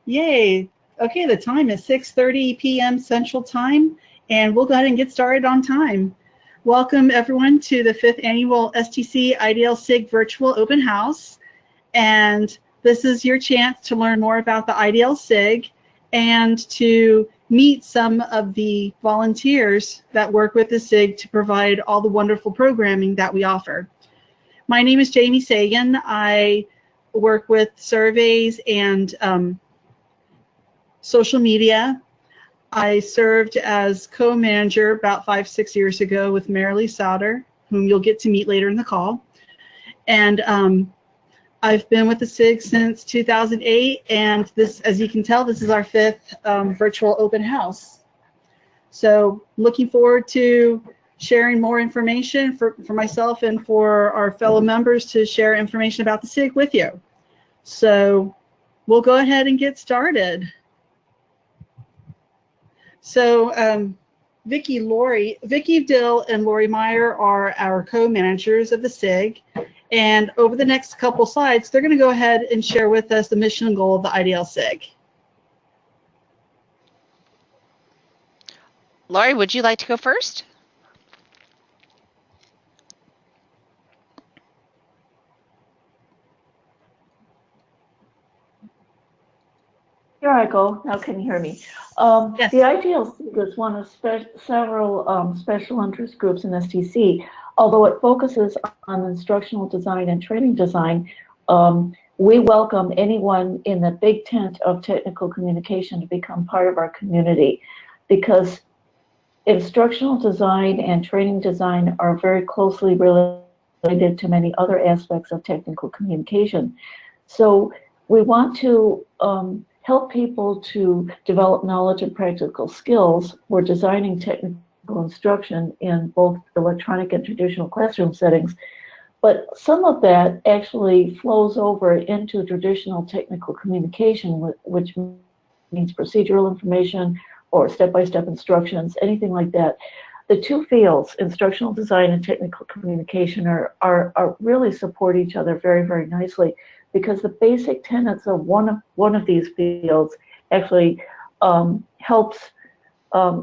Yay. Okay, the time is 6:30 p.m. Central Time, and we'll go ahead and get started on time. Welcome, everyone, to the 5th Annual STC IDL SIG Virtual Open House. And this is your chance to learn more about the IDL SIG and to meet some of the volunteers that work with the SIG to provide all the wonderful programming that we offer. My name is Jamye Sagan. I work with surveys and social media. I served as co-manager about 5-6 years ago with Maralee Sautter, whom you'll get to meet later in the call. And I've been with the SIG since 2008, and this, as you can tell, this is our 5th virtual open house. So looking forward to sharing more information for myself and for our fellow members to share information about the SIG with you. So we'll go ahead and get started. So Viqui Dill and Lori Meyer are our co-managers of the SIG, and over the next couple slides, they're going to go ahead and share with us the mission and goal of the IDL SIG. Lori, would you like to go first? Here I go. Now can you hear me? Yes. The IDL SIG is one of several special interest groups in STC. Although it focuses on instructional design and training design, we welcome anyone in the big tent of technical communication to become part of our community, because instructional design and training design are very closely related to many other aspects of technical communication. So we want to help people to develop knowledge and practical skills for designing technical instruction in both electronic and traditional classroom settings. But some of that actually flows over into traditional technical communication, which means procedural information or step-by-step instructions, anything like that. The two fields, instructional design and technical communication, are really support each other very, very nicely, because the basic tenets of one of these fields actually helps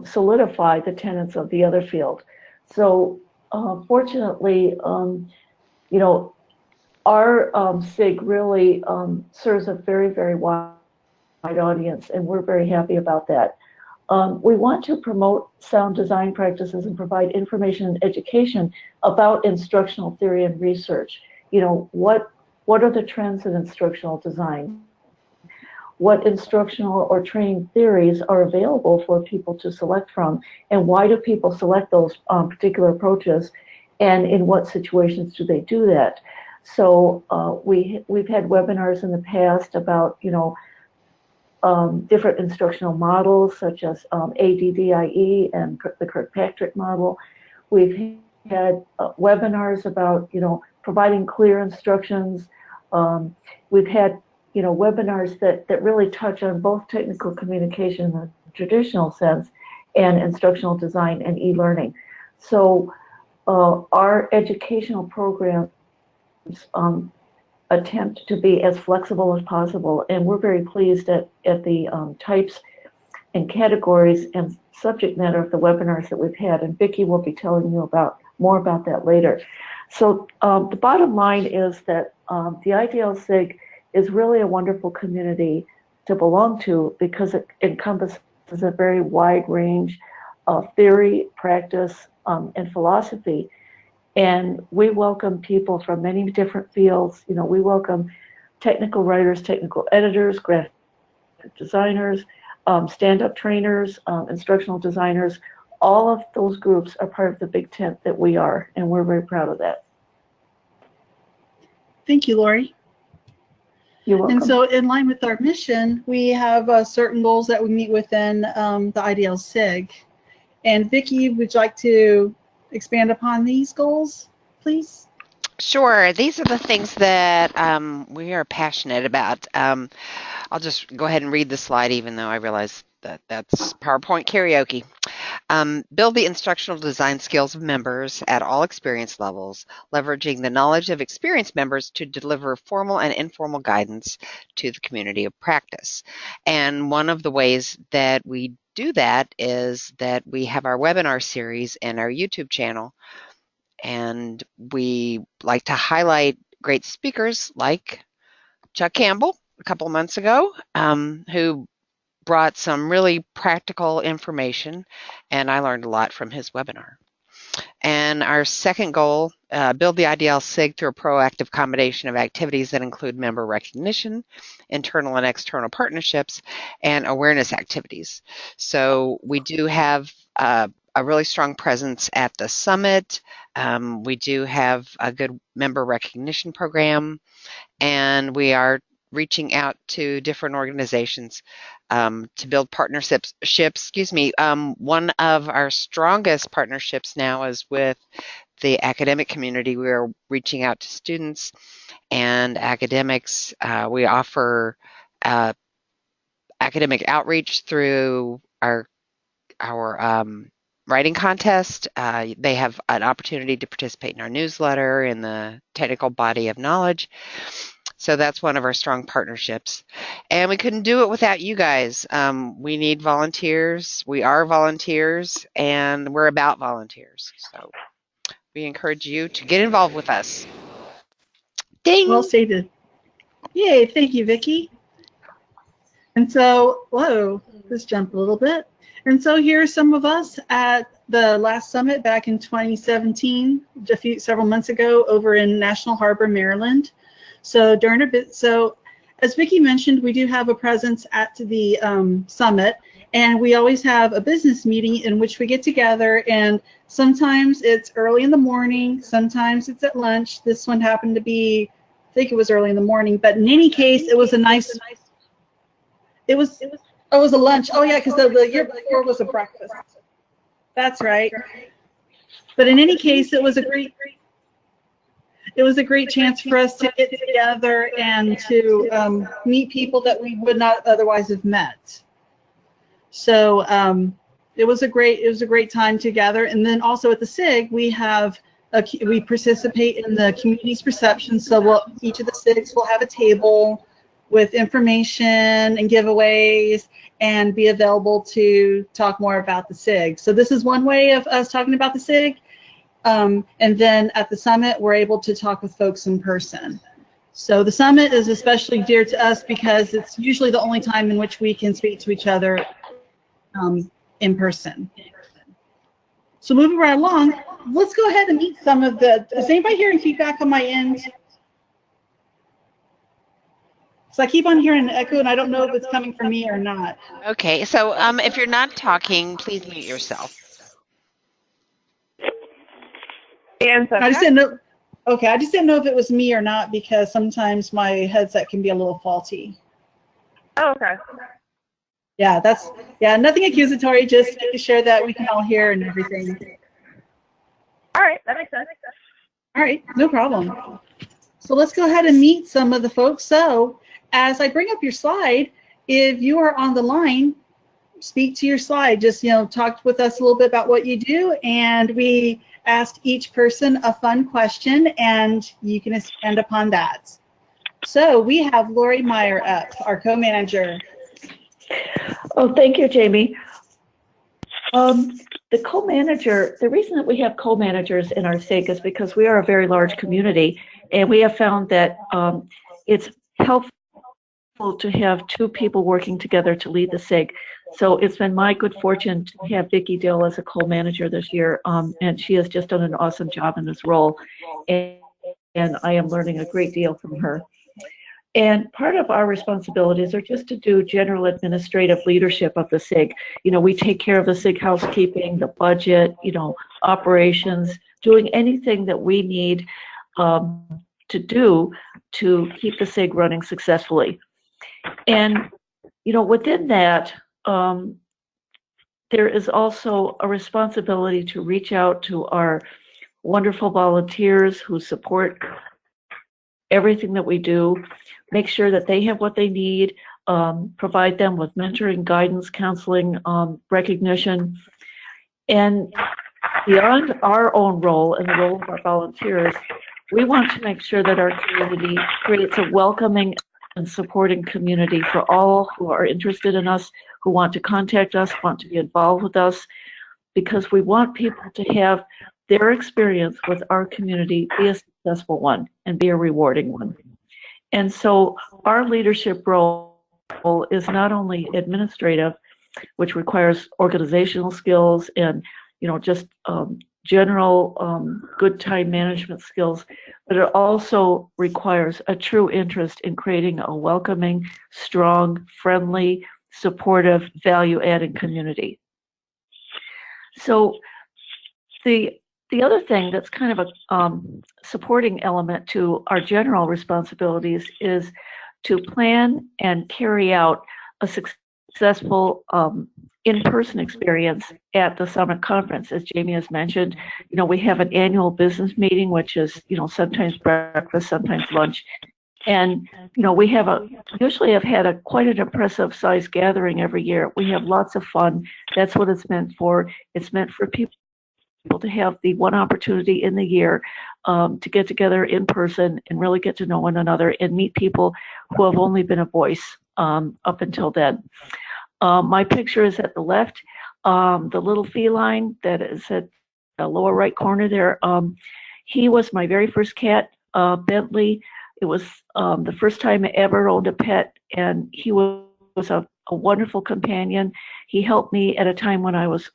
solidify the tenets of the other field. So fortunately, you know, our SIG really serves a very, very wide audience, and we're very happy about that. We want to promote sound design practices and provide information and education about instructional theory and research. You know, what are the trends in instructional design? What instructional or training theories are available for people to select from, and why do people select those particular approaches, and in what situations do they do that? So we've had webinars in the past about, you know, different instructional models such as ADDIE and the Kirkpatrick model. We've had webinars about, you know, providing clear instructions. We've had, you know, webinars that really touch on both technical communication in the traditional sense and instructional design and e-learning. So our educational programs attempt to be as flexible as possible, and we're very pleased at the types and categories and subject matter of the webinars that we've had, and Viqui will be telling you more about that later. So the bottom line is that the IDL SIG is really a wonderful community to belong to, because it encompasses a very wide range of theory, practice, and philosophy. And we welcome people from many different fields. You know, we welcome technical writers, technical editors, graphic designers, stand-up trainers, instructional designers. All of those groups are part of the big tent that we are, and we're very proud of that. Thank you, Lori. You're welcome. And so in line with our mission, we have certain goals that we meet within the IDL SIG. And Viqui, would you like to expand upon these goals, please? Sure. These are the things that we are passionate about. I'll just go ahead and read the slide, even though I realize that that's PowerPoint karaoke. Build the instructional design skills of members at all experience levels, leveraging the knowledge of experienced members to deliver formal and informal guidance to the community of practice. And one of the ways that we do that is that we have our webinar series and our YouTube channel. And we like to highlight great speakers like Chuck Campbell a couple of months ago, who brought some really practical information, and I learned a lot from his webinar. And our second goal, build the IDL SIG through a proactive combination of activities that include member recognition, internal and external partnerships, and awareness activities. So we do have a really strong presence at the summit. We do have a good member recognition program, and we are reaching out to different organizations to build partnerships. One of our strongest partnerships now is with the academic community. We are reaching out to students and academics. We offer academic outreach through our writing contest. They have an opportunity to participate in our newsletter in the technical body of knowledge. So that's one of our strong partnerships. And we couldn't do it without you guys. We need volunteers. We are volunteers, and we're about volunteers. So we encourage you to get involved with us. Ding! Well stated. Yay, thank you, Vicky. And so, whoa, let's jump a little bit. And so here are some of us at the last summit back in 2017, several months ago, over in National Harbor, Maryland. So as Vicky mentioned, we do have a presence at the summit, and we always have a business meeting in which we get together, and sometimes it's early in the morning, sometimes it's at lunch. This one happened to be, I think it was early in the morning, but in any case, it was a lunch. Oh yeah, because the year before was a breakfast. That's right. But in any case, it was a great chance for us to get together and to meet people that we would not otherwise have met. So it was a great time together. And then also at the SIG, we participate in the community's perception. So each of the SIGs will have a table with information and giveaways and be available to talk more about the SIG. So this is one way of us talking about the SIG. And then at the summit, we're able to talk with folks in person. So the summit is especially dear to us because it's usually the only time in which we can speak to each other in person. So moving right along, let's go ahead and meet some of is anybody hearing feedback on my end? So I keep on hearing an echo, and I don't know if it's coming from me or not. Okay, so if you're not talking, please mute yourself. I just didn't know. Okay, I just didn't know if it was me or not because sometimes my headset can be a little faulty. Oh, okay. Yeah, nothing accusatory, just to share that we can all hear and everything. All right, that makes sense. All right, no problem. So let's go ahead and meet some of the folks. So as I bring up your slide, if you are on the line, speak to your slide. Just, talk with us a little bit about what you do, and we asked each person a fun question, and you can expand upon that. So we have Lori Meyer up, our co-manager. Oh, thank you, Jamie. The co-manager, the reason that we have co-managers in our SIG is because we are a very large community, and we have found that it's helpful to have two people working together to lead the SIG. So it's been my good fortune to have Viqui Dill as a co-manager this year, and she has just done an awesome job in this role, and I am learning a great deal from her. And part of our responsibilities are just to do general administrative leadership of the SIG. We take care of the SIG housekeeping, the budget, operations, doing anything that we need to do to keep the SIG running successfully. And, within that, there is also a responsibility to reach out to our wonderful volunteers who support everything that we do, make sure that they have what they need, provide them with mentoring, guidance, counseling, recognition. And beyond our own role and the role of our volunteers, we want to make sure that our community creates a welcoming and supporting community for all who are interested in us, who want to contact us, want to be involved with us, because we want people to have their experience with our community be a successful one and be a rewarding one. And so our leadership role is not only administrative, which requires organizational skills and just general good time management skills, but it also requires a true interest in creating a welcoming, strong, friendly, supportive, value-adding community. So the other thing that's kind of a supporting element to our general responsibilities is to plan and carry out a successful in-person experience at the Summit Conference. As Jamye has mentioned, we have an annual business meeting, which is, sometimes breakfast, sometimes lunch. And, we usually have had quite an impressive size gathering every year. We have lots of fun. That's what it's meant for. It's meant for people to have the one opportunity in the year to get together in person and really get to know one another and meet people who have only been a voice up until then. My picture is at the left. The little feline that is at the lower right corner there, he was my very first cat, Bentley. It was the first time I ever owned a pet, and he was a wonderful companion. He helped me at a time when I was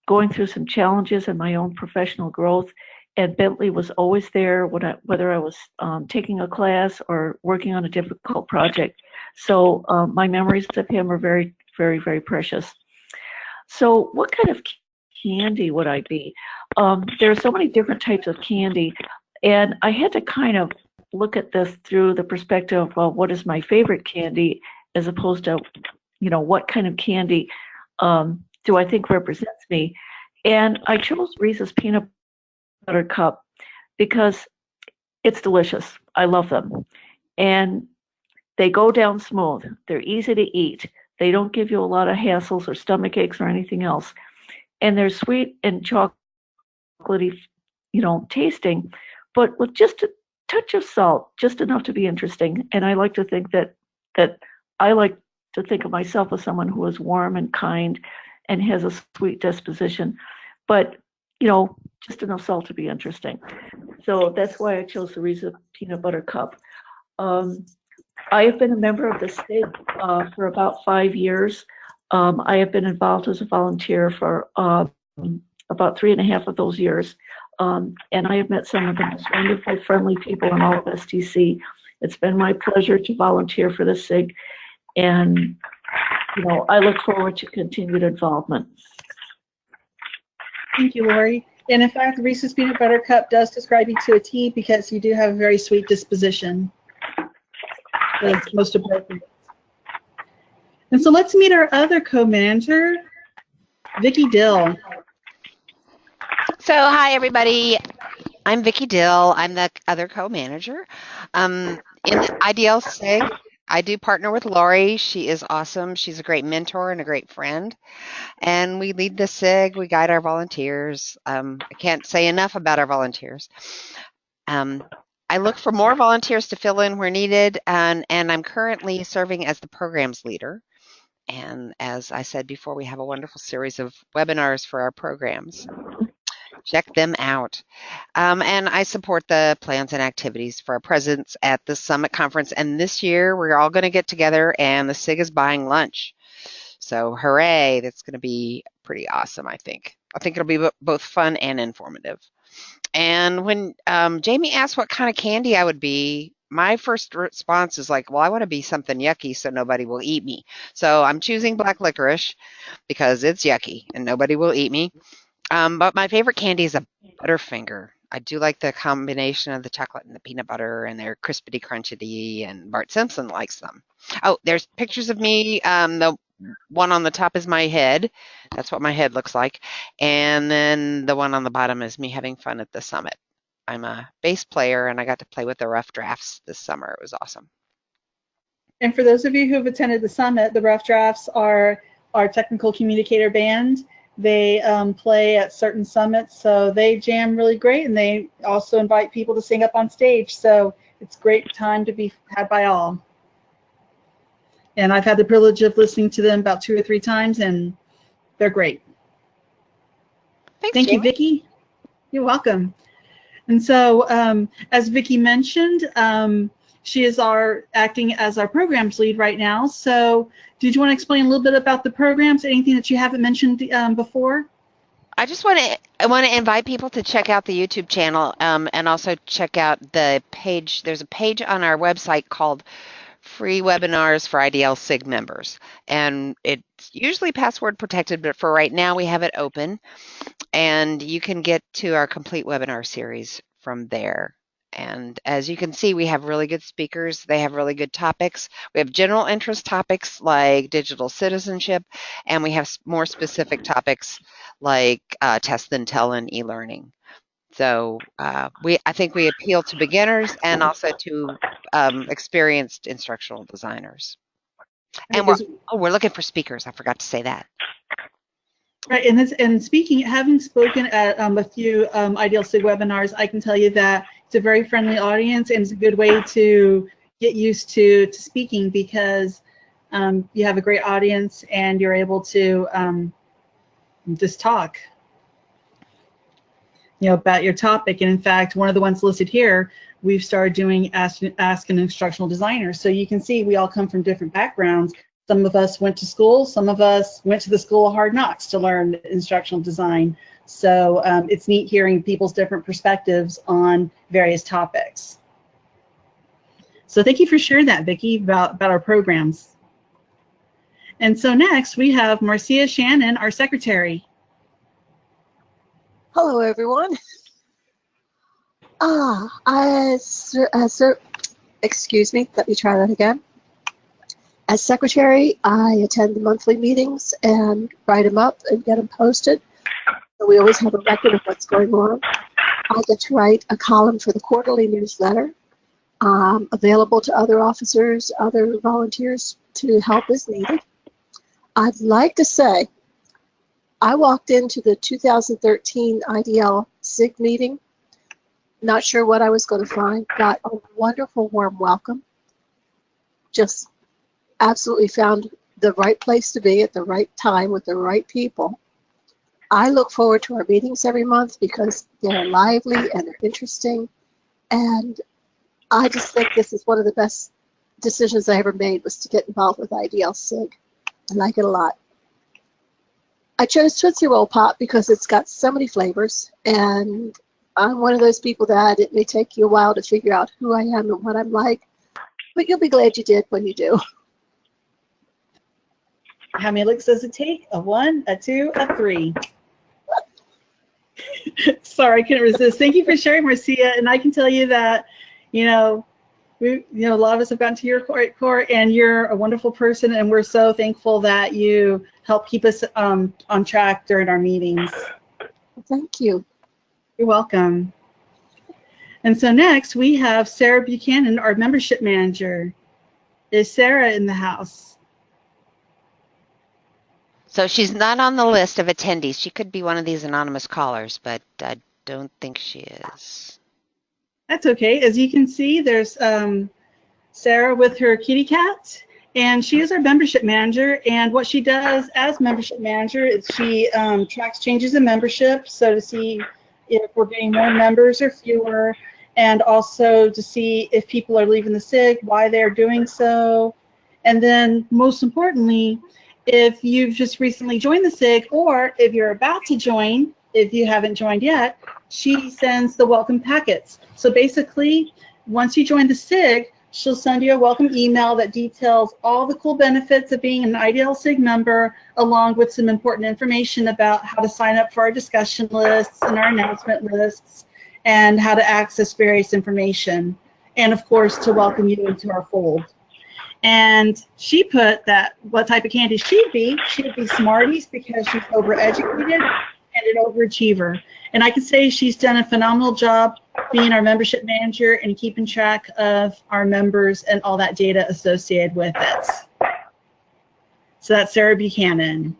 going through some challenges in my own professional growth, and Bentley was always there whether I was taking a class or working on a difficult project. So my memories of him are very, very, very precious. So what kind of candy would I be? There are so many different types of candy, and I had to kind of look at this through the perspective of, well, what is my favorite candy, as opposed to, what kind of candy do I think represents me? And I chose Reese's Peanut Butter Cup because it's delicious. I love them. And they go down smooth. They're easy to eat. They don't give you a lot of hassles or stomach aches or anything else. And they're sweet and chocolatey, tasting, but with just a touch of salt, just enough to be interesting. And I like to think that I like to think of myself as someone who is warm and kind and has a sweet disposition, but just enough salt to be interesting. So that's why I chose the Reese's Peanut Butter Cup. I have been a member of the SIG for about 5 years. I have been involved as a volunteer for about 3.5 of those years. And I have met some of the most wonderful, friendly people in all of STC. It's been my pleasure to volunteer for the SIG, and I look forward to continued involvement. Thank you, Lori. And in fact, Reese's Peanut Butter Cup does describe you to a T, because you do have a very sweet disposition. That's most appropriate. And so let's meet our other co-manager, Viqui Dill. So hi, everybody. I'm Viqui Dill. I'm the other co-manager. In the IDL SIG, I do partner with Lori. She is awesome. She's a great mentor and a great friend. And we lead the SIG. We guide our volunteers. I can't say enough about our volunteers. I look for more volunteers to fill in where needed, and I'm currently serving as the programs leader. And as I said before, we have a wonderful series of webinars for our programs. Check them out. And I support the plans and activities for our presence at the Summit Conference. And this year, we're all going to get together, and the SIG is buying lunch. So hooray, that's going to be pretty awesome, I think. I think it'll be both fun and informative. And when Jamye asked what kind of candy I would be, my first response is like, well, I want to be something yucky so nobody will eat me. So I'm choosing black licorice because it's yucky and nobody will eat me. But my favorite candy is a Butterfinger. I do like the combination of the chocolate and the peanut butter, and they're crispity crunchity, and Bart Simpson likes them. Oh, there's pictures of me. The one on the top is my head. That's what my head looks like. And then the one on the bottom is me having fun at the summit. I'm a bass player, and I got to play with the Rough Drafts this summer. It was awesome. And for those of you who have attended the summit, the Rough Drafts are our technical communicator band. They play at certain summits, so they jam really great, and they also invite people to sing up on stage. So it's a great time to be had by all. And I've had the privilege of listening to them about 2 or 3 times, and they're great. Thanks, Thank you, Jamye. Vicky. You're welcome. And so, as Vicky mentioned, she is acting as our programs lead right now. So, did you want to explain a little bit about the programs? Anything that you haven't mentioned before? I just want to invite people to check out the YouTube channel and also check out the page. There's a page on our website called Free Webinars for IDL SIG members, and it's usually password protected, but for right now we have it open, and you can get to our complete webinar series from there. And as you can see, we have really good speakers. They have really good topics. We have general interest topics like digital citizenship, and we have more specific topics like test and tell and e-learning. So I think we appeal to beginners and also to experienced instructional designers. And we're looking for speakers. I forgot to say that. Right, and having spoken at a few IDL SIG webinars, I can tell you that it's a very friendly audience, and it's a good way to get used to speaking, because you have a great audience and you're able to just talk, about your topic. And in fact, one of the ones listed here, we've started doing Ask an Instructional Designer. So you can see we all come from different backgrounds. Some of us went to school, some of us went to the School of Hard Knocks to learn instructional design. So it's neat hearing people's different perspectives on various topics. So thank you for sharing that, Vicky, about our programs. And so next we have Marcia Shannon, our secretary. Hello, everyone. Excuse me, let me try that again. As secretary, I attend the monthly meetings and write them up and get them posted. So we always have a record of what's going on. I get to write a column for the quarterly newsletter, available to other officers, other volunteers to help as needed. I'd like to say, I walked into the 2013 IDL SIG meeting, not sure what I was going to find, got a wonderful warm welcome, just absolutely found the right place to be at the right time with the right people. I look forward to our meetings every month because they're lively and they're interesting, and I just think this is one of the best decisions I ever made, was to get involved with IDL SIG. I like it a lot. I chose Tootsie Roll Pop because it's got so many flavors, and I'm one of those people that it may take you a while to figure out who I am and what I'm like, but you'll be glad you did when you do. How many licks does it take? A 1, a 2, a 3. Sorry, I couldn't resist. Thank you for sharing, Marcia. And I can tell you that, a lot of us have gotten to your court, and you're a wonderful person, and we're so thankful that you help keep us on track during our meetings. Thank you. You're welcome. And so next we have Sara Buchanan, our membership manager. Is Sara in the house? So she's not on the list of attendees. She could be one of these anonymous callers, but I don't think she is. That's okay. As you can see, there's Sara with her kitty cat, and she is our membership manager. And what she does as membership manager is she tracks changes in membership, so to see if we're getting more members or fewer, and also to see if people are leaving the SIG, why they're doing so, and then most importantly, if you've just recently joined the SIG, or if you're about to join, if you haven't joined yet, she sends the welcome packets. So basically, once you join the SIG, she'll send you a welcome email that details all the cool benefits of being an IDL SIG member, along with some important information about how to sign up for our discussion lists and our announcement lists, and how to access various information, and of course to welcome you into our fold. And she put that what type of candy she'd be Smarties, because she's overeducated and an overachiever. And I can say she's done a phenomenal job being our membership manager and keeping track of our members and all that data associated with it. So that's Sara Buchanan.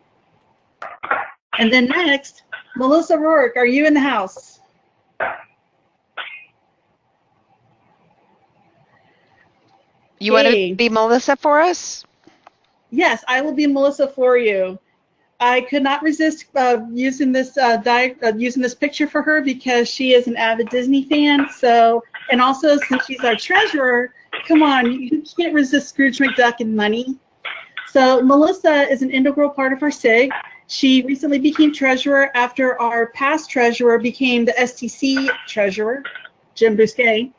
And then next, Melissa Rourke, are you in the house? You want Hey. to be Melissa for us? Yes, I will be Melissa for you. I could not resist using this using this picture for her because she is an avid Disney fan. So, and also since she's our treasurer, come on, you can't resist Scrooge McDuck and money. So Melissa is an integral part of our SIG. She recently became treasurer after our past treasurer became the STC treasurer, Jim Bousquet.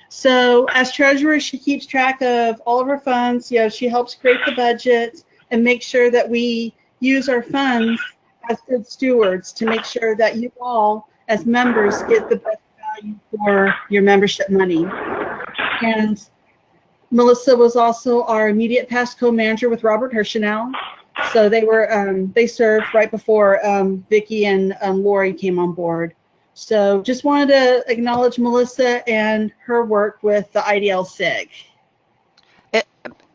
So as treasurer, she keeps track of all of our funds. You know, she helps create the budget and make sure that we use our funds as good stewards to make sure that you all, as members, get the best value for your membership money. And Melissa was also our immediate past co-manager with Robert Hirschenau. So they were they served right before Viqui and Lori came on board. So just wanted to acknowledge Melissa and her work with the IDL SIG.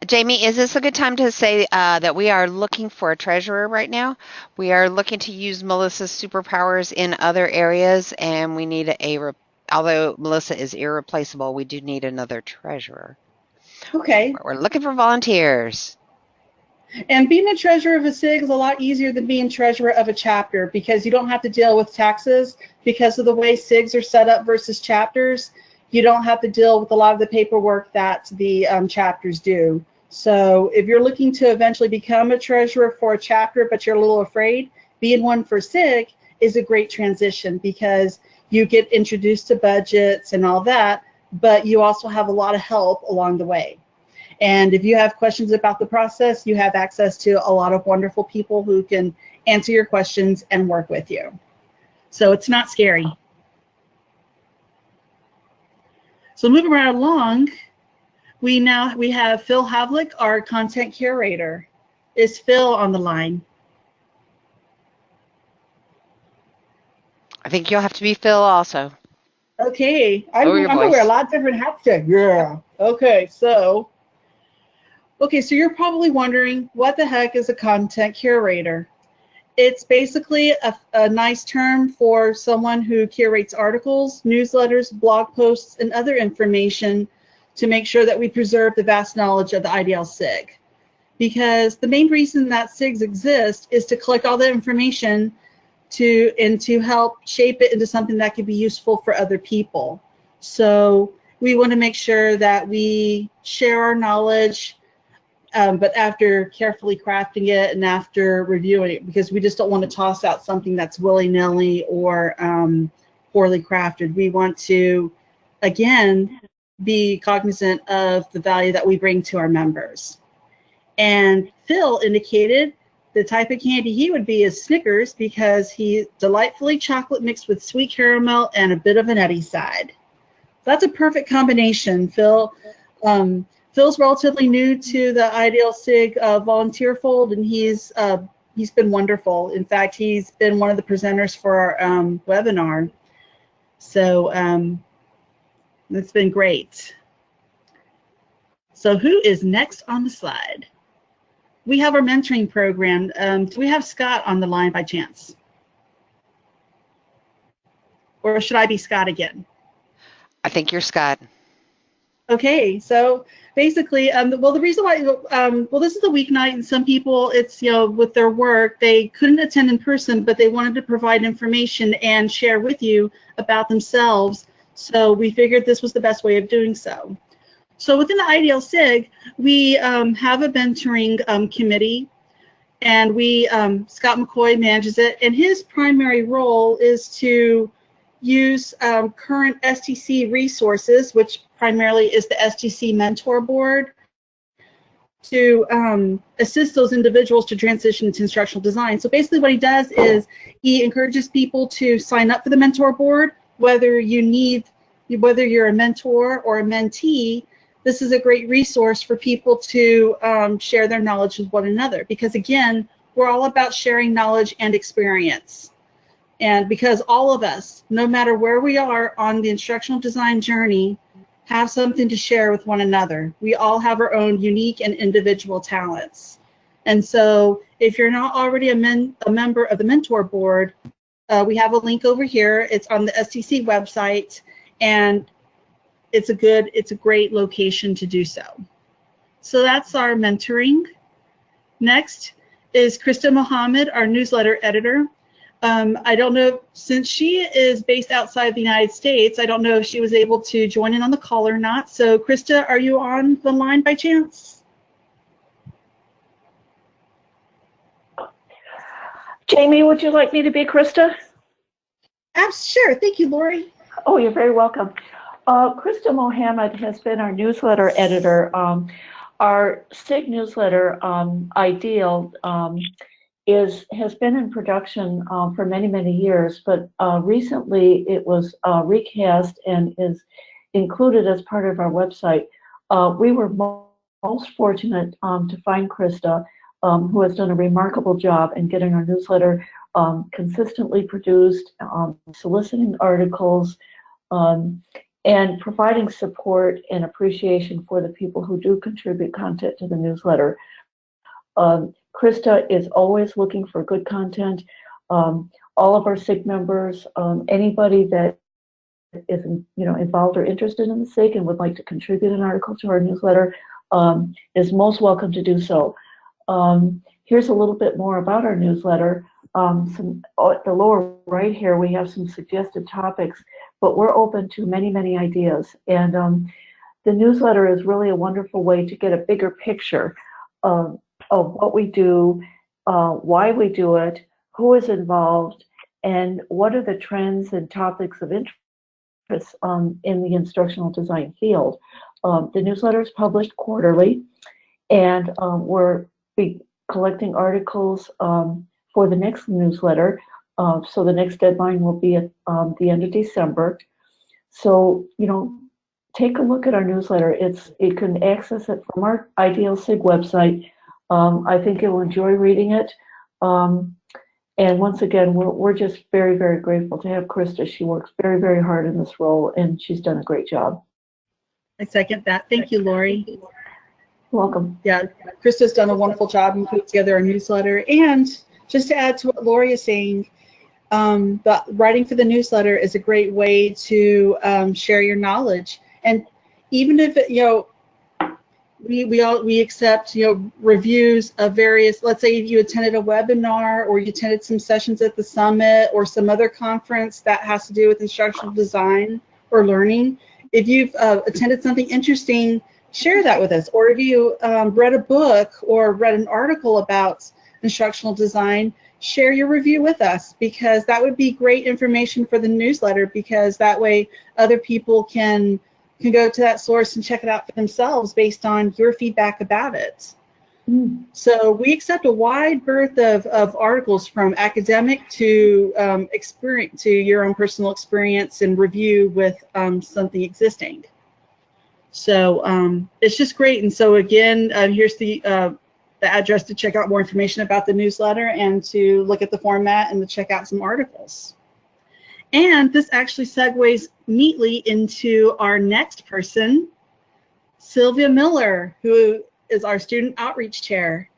Jamie, is this a good time to say that we are looking for a treasurer right now? We are looking to use Melissa's superpowers in other areas, and we need although Melissa is irreplaceable, we do need another treasurer. Okay. We're looking for volunteers. And being a treasurer of a SIG is a lot easier than being treasurer of a chapter because you don't have to deal with taxes because of the way SIGs are set up versus chapters. You don't have to deal with a lot of the paperwork that the chapters do. So if you're looking to eventually become a treasurer for a chapter, but you're a little afraid, being one for SIG is a great transition because you get introduced to budgets and all that, but you also have a lot of help along the way. And if you have questions about the process, you have access to a lot of wonderful people who can answer your questions and work with you. So it's not scary. So moving right along, we have Phil Havlik, our content curator. Is Phil on the line? I think you'll have to be Phil also. Okay, I'm gonna wear a lot of different hats today. Yeah. Okay, so you're probably wondering what the heck is a content curator? It's basically a nice term for someone who curates articles, newsletters, blog posts, and other information to make sure that we preserve the vast knowledge of the IDL SIG. Because the main reason that SIGs exist is to collect all the information to help shape it into something that could be useful for other people. So we want to make sure that we share our knowledge, but after carefully crafting it and after reviewing it, because we just don't want to toss out something that's willy-nilly or poorly crafted. We want to, again, be cognizant of the value that we bring to our members. And Phil indicated the type of candy he would be is Snickers because he's delightfully chocolate mixed with sweet caramel and a bit of a nutty side. That's a perfect combination, Phil. Phil's relatively new to the IDL SIG volunteer fold, and he's been wonderful. In fact, he's been one of the presenters for our webinar. So it's been great. So who is next on the slide? We have our mentoring program. Do we have Scott on the line by chance? Or should I be Scott again? I think you're Scott. Okay, so basically, well, the reason why, well, this is a weeknight, and some people, it's, you know, with their work, they couldn't attend in person, but they wanted to provide information and share with you about themselves. So we figured this was the best way of doing so. So within the IDL SIG, we have a mentoring committee, and Scott McCoy manages it, and his primary role is to use current STC resources, which primarily is the STC Mentor Board, to assist those individuals to transition to instructional design. So basically what he does is he encourages people to sign up for the Mentor Board, whether you're a mentor or a mentee. This is a great resource for people to share their knowledge with one another, because again, we're all about sharing knowledge and experience. And because all of us, no matter where we are on the instructional design journey, have something to share with one another. We all have our own unique and individual talents. And so if you're not already a member of the mentor board, we have a link over here. It's on the STC website, and it's a great location to do so. So that's our mentoring. Next is Crista Mohammed, our newsletter editor. I don't know, since she is based outside the United States, I don't know if she was able to join in on the call or not. So Crista, are you on the line by chance? Jamie, would you like me to be Crista? Sure, thank you, Lori. Oh, you're very welcome. Crista Mohammed has been our newsletter editor. Our SIG newsletter, IDL, has been in production for many, many years, but recently it was recast and is included as part of our website. We were most fortunate to find Crista, who has done a remarkable job in getting our newsletter consistently produced, soliciting articles, and providing support and appreciation for the people who do contribute content to the newsletter. Crista is always looking for good content. All of our SIG members, anybody that is involved or interested in the SIG and would like to contribute an article to our newsletter is most welcome to do so. Here's a little bit more about our newsletter. At the lower right here, we have some suggested topics, but we're open to many, many ideas. And the newsletter is really a wonderful way to get a bigger picture of what we do, why we do it, who is involved, and what are the trends and topics of interest in the instructional design field. The newsletter is published quarterly, and we're collecting articles for the next newsletter. So the next deadline will be at the end of December. So, take a look at our newsletter. You can access it from our IDL SIG website. I think you'll enjoy reading it. And once again, we're just very, very grateful to have Crista. She works very, very hard in this role, and she's done a great job. I second that. Thank you, Lori. You're welcome. Yeah, Krista's done a wonderful job in putting together our newsletter. And just to add to what Lori is saying, the writing for the newsletter is a great way to share your knowledge. And even if we accept reviews of various, let's say you attended a webinar or you attended some sessions at the summit or some other conference that has to do with instructional design or learning. If you've attended something interesting, share that with us. Or if you read a book or read an article about instructional design, share your review with us, because that would be great information for the newsletter, because that way other people can go to that source and check it out for themselves based on your feedback about it. So we accept a wide berth of articles, from academic to experience, to your own personal experience and review with something existing. So it's just great. And so again, here's the address to check out more information about the newsletter and to look at the format and to check out some articles. And this actually segues neatly into our next person, Sylvia Miller, who is our student outreach chair.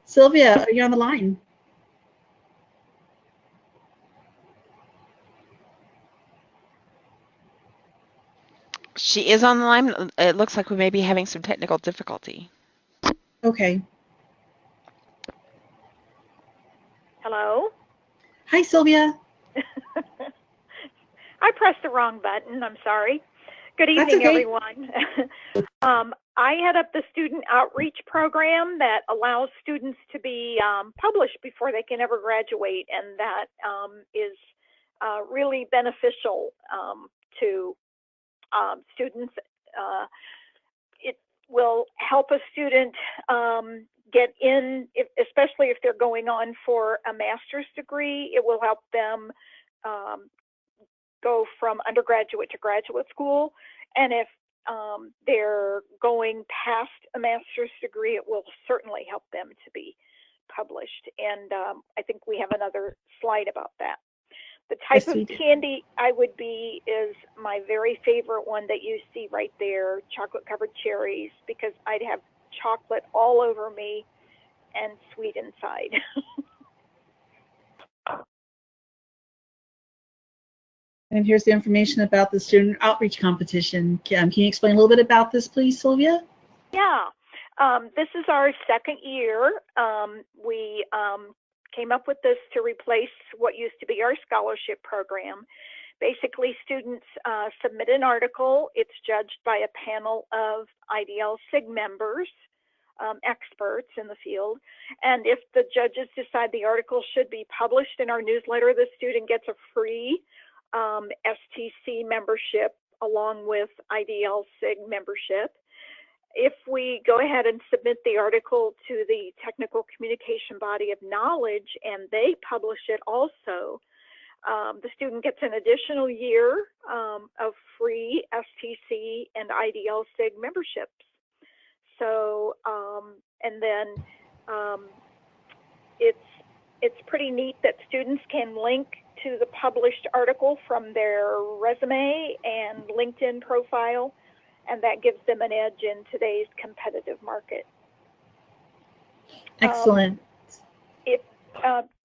Sylvia, are you on the line? She is on the line. It looks like we may be having some technical difficulty. Okay. Hello? Hi, Sylvia. I pressed the wrong button. I'm sorry. Good That's evening, okay. everyone. I head up the student outreach program that allows students to be published before they can ever graduate, and that is really beneficial to students. It will help a student get in, especially if they're going on for a master's degree. It will help them go from undergraduate to graduate school. And if they're going past a master's degree, it will certainly help them to be published. And I think we have another slide about that. The type of candy I would be is my very favorite one that you see right there, chocolate covered cherries, because I'd have chocolate all over me and sweet inside. And here's the information about the student outreach competition. Can you explain a little bit about this, please, Sylvia? Yeah, this is our second year. We came up with this to replace what used to be our scholarship program. Basically, students submit an article. It's judged by a panel of IDL SIG members, experts in the field. And if the judges decide the article should be published in our newsletter, the student gets a free STC membership along with IDL SIG membership. If we go ahead and submit the article to the technical communication body of knowledge and they publish it also, the student gets an additional year of free STC and IDL SIG memberships. So, and then it's pretty neat that students can link to the published article from their resume and LinkedIn profile, and that gives them an edge in today's competitive market. Excellent.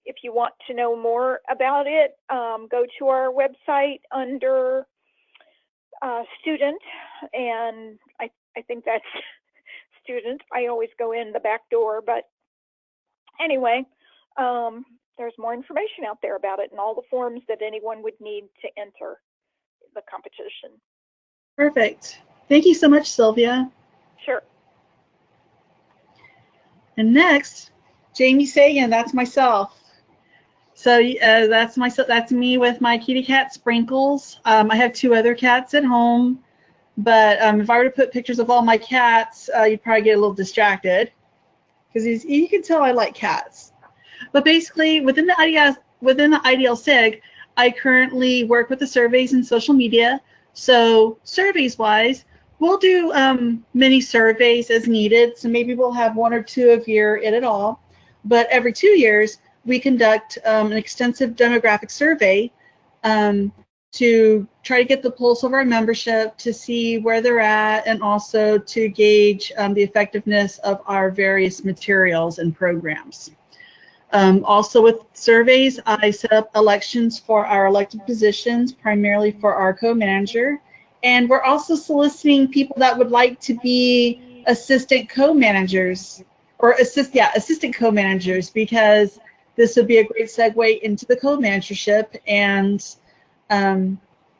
If you want to know more about it, go to our website under student, and I think that's student. I always go in the back door, but anyway, there's more information out there about it and all the forms that anyone would need to enter the competition. Perfect. Thank you so much, Sylvia. Sure. And next, Jamye Sagan, that's myself. So that's me with my kitty cat Sprinkles. I have 2 other cats at home, but if I were to put pictures of all my cats, you'd probably get a little distracted because you can tell I like cats. But basically, within the IDL SIG, I currently work with the surveys and social media. So surveys-wise, we'll do mini surveys as needed. So maybe we'll have 1 or 2 a year in it all. But every 2 years, we conduct an extensive demographic survey to try to get the pulse of our membership, to see where they're at, and also to gauge the effectiveness of our various materials and programs. Also with surveys, I set up elections for our elected positions, primarily for our co-manager. And we're also soliciting people that would like to be assistant co-managers, or assistant co-managers, because this would be a great segue into the co-managership. And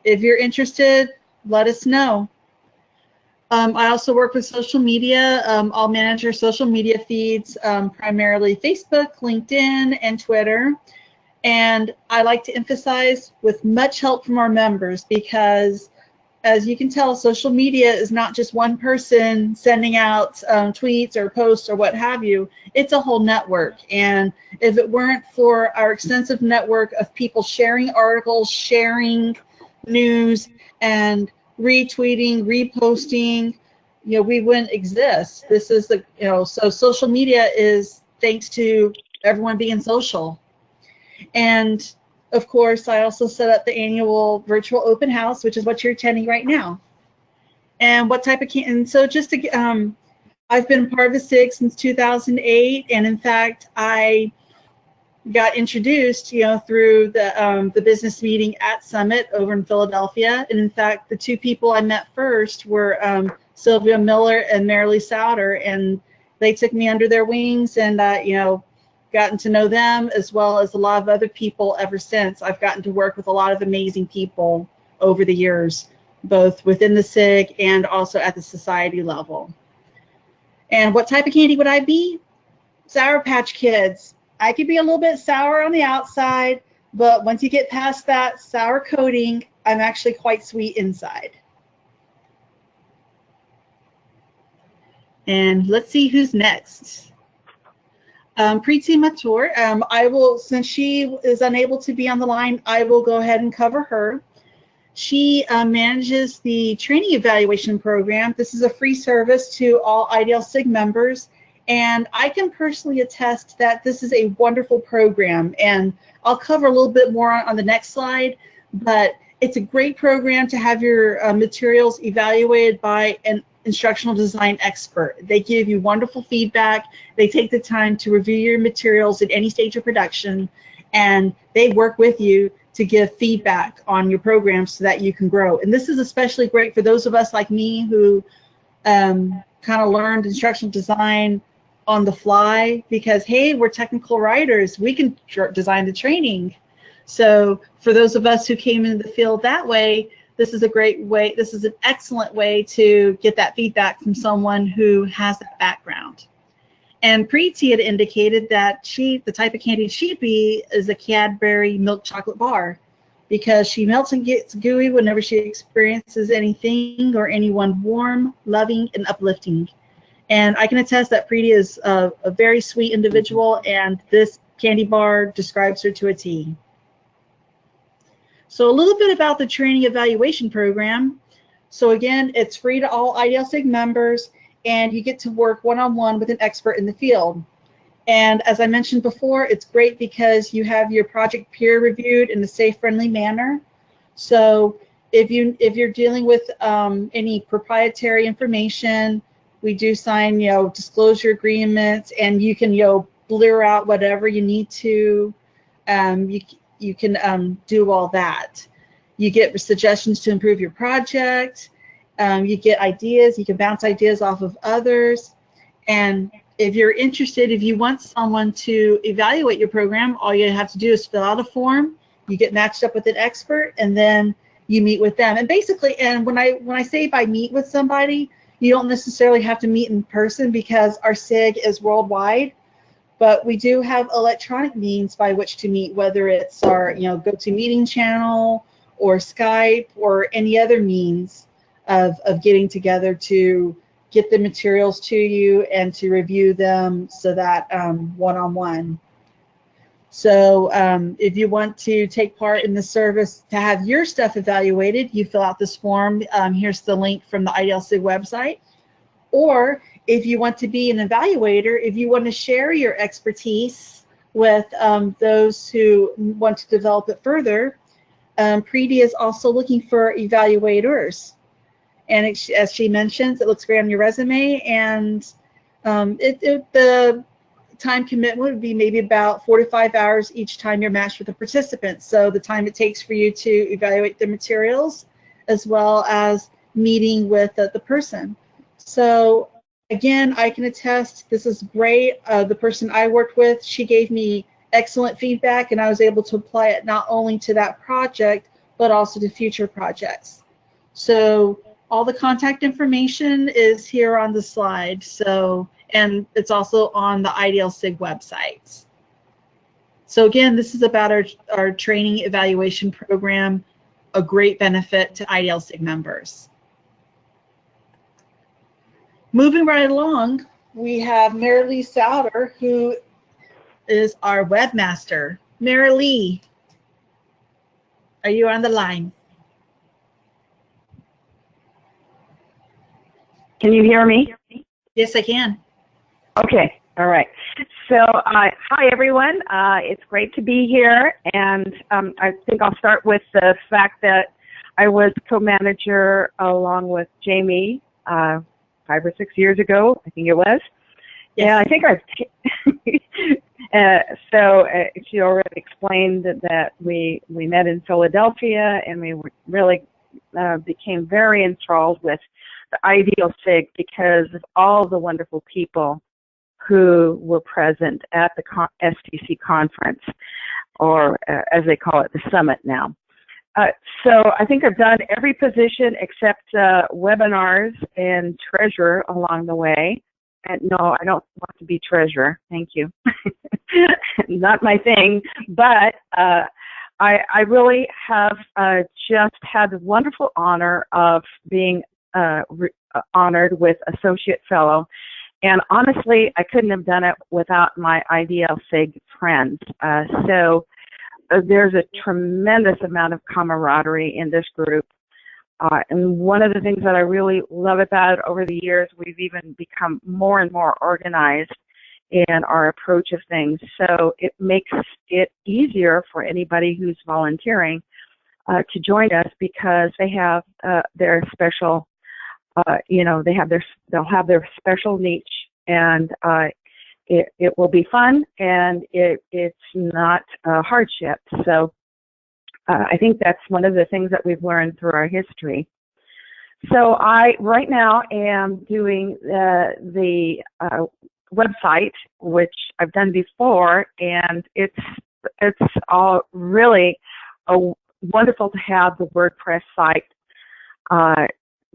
if you're interested, let us know. I also work with social media. I'll manage your social media feeds, primarily Facebook, LinkedIn, and Twitter. And I like to emphasize with much help from our members, because as you can tell, social media is not just one person sending out tweets or posts or what have you. It's a whole network. And if it weren't for our extensive network of people sharing articles, sharing news, and retweeting, reposting, we wouldn't exist. This is the, so social media is thanks to everyone being social. And of course, I also set up the annual virtual open house, which is what you're attending right now. And what type of and so just to I've been part of the SIG since 2008, and in fact, I got introduced, through the business meeting at Summit over in Philadelphia. And in fact, the 2 people I met first were Sylvia Miller and Maralee Sautter, and they took me under their wings, and gotten to know them, as well as a lot of other people ever since. I've gotten to work with a lot of amazing people over the years, both within the SIG and also at the society level. And what type of candy would I be? Sour Patch Kids. I could be a little bit sour on the outside, but once you get past that sour coating, I'm actually quite sweet inside. And let's see who's next. Preeti Mathur. I will, since she is unable to be on the line, I will go ahead and cover her. She manages the training evaluation program. This is a free service to all IDL SIG members, and I can personally attest that this is a wonderful program, and I'll cover a little bit more on the next slide, but it's a great program to have your materials evaluated by an instructional design expert. They give you wonderful feedback. They take the time to review your materials at any stage of production, and they work with you to give feedback on your program so that you can grow. And this is especially great for those of us like me who kind of learned instructional design on the fly, because hey, we're technical writers, we can design the training. So for those of us who came into the field that way, this is a great way, this is an excellent way to get that feedback from someone who has that background. And Preeti had indicated that the type of candy she'd be is a Cadbury milk chocolate bar, because she melts and gets gooey whenever she experiences anything or anyone warm, loving, and uplifting. And I can attest that Preeti is a very sweet individual, and this candy bar describes her to a T. So a little bit about the training evaluation program. So again, it's free to all IDL SIG members, and you get to work one-on-one with an expert in the field. And as I mentioned before, it's great because you have your project peer reviewed in a safe, friendly manner. So if you're dealing with any proprietary information, we do sign, disclosure agreements, and you can, blur out whatever you need to. You can do all that. You get suggestions to improve your project. You get ideas. You can bounce ideas off of others. And if you're interested, if you want someone to evaluate your program, all you have to do is fill out a form. You get matched up with an expert, and then you meet with them. And basically, and when I say by meet with somebody, you don't necessarily have to meet in person, because our SIG is worldwide. But we do have electronic means by which to meet, whether it's our GoToMeeting channel or Skype or any other means of getting together to get the materials to you and to review them, so that one-on-one. So if you want to take part in the service to have your stuff evaluated, you fill out this form. Here's the link from the IDL SIG website. Or if you want to be an evaluator, if you want to share your expertise with those who want to develop it further, Preeti is also looking for evaluators. And as she mentions, it looks great on your resume, and the time commitment would be maybe about 4 to 5 hours each time you're matched with a participant. So the time it takes for you to evaluate the materials, as well as meeting with the person. So again, I can attest, this is great. The person I worked with, she gave me excellent feedback, and I was able to apply it not only to that project, but also to future projects. So all the contact information is here on the slide. So, and it's also on the IDL SIG website. So again, this is about our training evaluation program, a great benefit to IDL SIG members. Moving right along, we have Maralee Sautter, who is our webmaster. Maralee, are you on the line? Can you hear me? Yes, I can. Okay. All right. So, hi everyone. It's great to be here, and I think I'll start with the fact that I was co-manager along with Jamye 5 or 6 years ago, I think it was. Yes. Yeah, I think she already explained that we met in Philadelphia, and we really became very enthralled with the IDL SIG because of all the wonderful people who were present at the STC conference, or as they call it, the summit now. So I think I've done every position except webinars and treasurer along the way. And no, I don't want to be treasurer. Thank you. Not my thing. But I really have just had the wonderful honor of being honored with Associate Fellow. And honestly, I couldn't have done it without my IDL SIG friends. So there's a tremendous amount of camaraderie in this group. And one of the things that I really love about it over the years, we've even become more and more organized in our approach of things. So it makes it easier for anybody who's volunteering to join us because they have their special you know, they'll have their special niche, and it will be fun, and it's not a hardship. So I think that's one of the things that we've learned through our history. So I right now am doing the website, which I've done before, and it's all really wonderful to have the WordPress site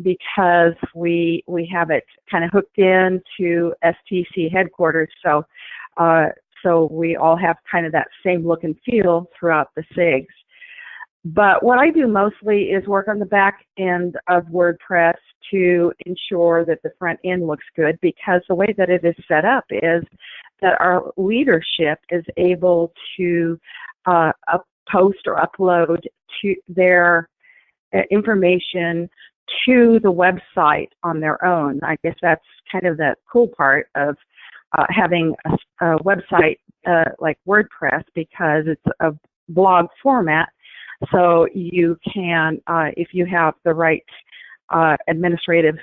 because we have it kind of hooked into STC headquarters, so we all have kind of that same look and feel throughout the SIGs. But what I do mostly is work on the back end of WordPress to ensure that the front end looks good, because the way that it is set up is that our leadership is able to post or upload to their information to the website on their own. I guess that's kind of the cool part of having a website like WordPress, because it's a blog format. So you can, if you have the right administrative